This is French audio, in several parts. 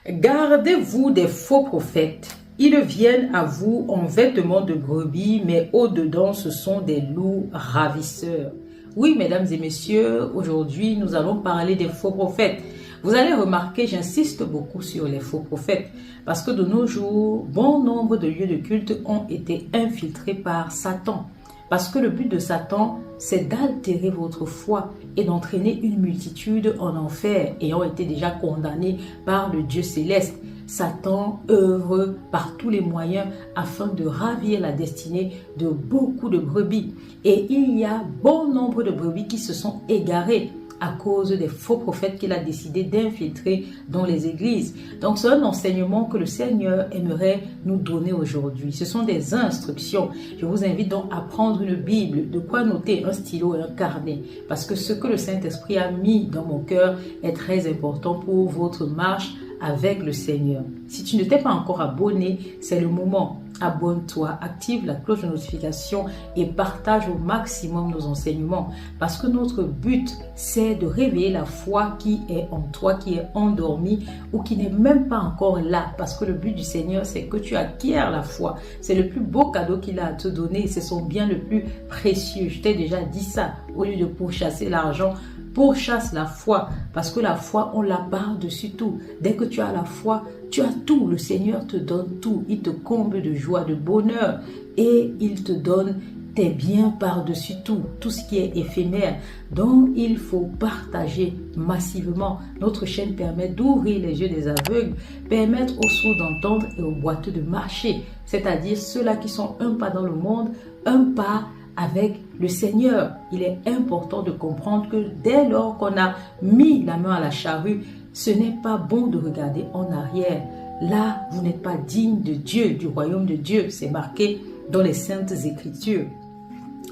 Gardez-vous des faux prophètes. Ils viennent à vous en vêtements de brebis, mais au-dedans, ce sont des loups ravisseurs. Oui, mesdames et messieurs, aujourd'hui, nous allons parler des faux prophètes. Vous allez remarquer, j'insiste beaucoup sur les faux prophètes, parce que de nos jours, bon nombre de lieux de culte ont été infiltrés par Satan. Parce que le but de Satan, c'est d'altérer votre foi et d'entraîner une multitude en enfer ayant été déjà condamnés par le Dieu céleste. Satan œuvre par tous les moyens afin de ravir la destinée de beaucoup de brebis. Et il y a bon nombre de brebis qui se sont égarées à cause des faux prophètes qu'il a décidé d'infiltrer dans les églises. Donc c'est un enseignement que le Seigneur aimerait nous donner aujourd'hui. Ce sont des instructions. Je vous invite donc à prendre une Bible, de quoi noter, un stylo et un carnet. Parce que ce que le Saint-Esprit a mis dans mon cœur est très important pour votre marche avec le Seigneur. Si tu ne t'es pas encore abonné, c'est le moment. Abonne-toi, active la cloche de notification et partage au maximum nos enseignements. Parce que notre but, c'est de réveiller la foi qui est en toi, qui est endormie ou qui n'est même pas encore là. Parce que le but du Seigneur, c'est que tu acquières la foi. C'est le plus beau cadeau qu'il a à te donner. C'est son bien le plus précieux. Je t'ai déjà dit ça. Au lieu de pourchasser l'argent, pourchasse la foi, parce que la foi, on la par-dessus tout. Dès que tu as la foi, tu as tout. Le Seigneur te donne tout. Il te comble de joie, de bonheur et il te donne tes biens par-dessus tout, tout ce qui est éphémère. Donc, il faut partager massivement. Notre chaîne permet d'ouvrir les yeux des aveugles, permettre aux sourds d'entendre et aux boiteux de marcher, c'est-à-dire ceux-là qui sont un pas dans le monde, un pas avec le Seigneur. Il est important de comprendre que dès lors qu'on a mis la main à la charrue, ce n'est pas bon de regarder en arrière. Là, vous n'êtes pas digne de Dieu, du royaume de Dieu. C'est marqué dans les Saintes Écritures.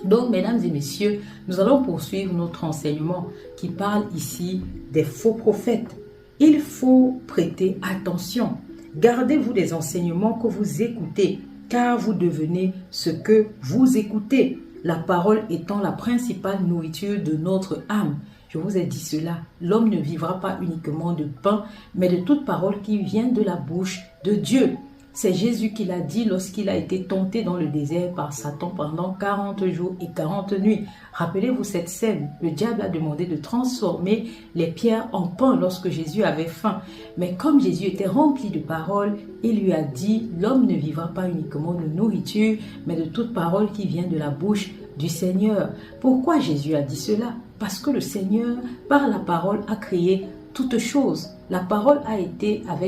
Donc, mesdames et messieurs, nous allons poursuivre notre enseignement qui parle ici des faux prophètes. Il faut prêter attention. Gardez-vous des enseignements que vous écoutez, car vous devenez ce que vous écoutez. La parole étant la principale nourriture de notre âme. Je vous ai dit cela, l'homme ne vivra pas uniquement de pain, mais de toute parole qui vient de la bouche de Dieu. C'est Jésus qui l'a dit lorsqu'il a été tenté dans le désert par Satan pendant 40 jours et 40 nuits. Rappelez-vous cette scène, le diable a demandé de transformer les pierres en pain lorsque Jésus avait faim. Mais comme Jésus était rempli de paroles, il lui a dit, l'homme ne vivra pas uniquement de nourriture, mais de toute parole qui vient de la bouche du Seigneur. Pourquoi Jésus a dit cela? Parce que le Seigneur, par la parole, a créé toutes choses. La parole a été avec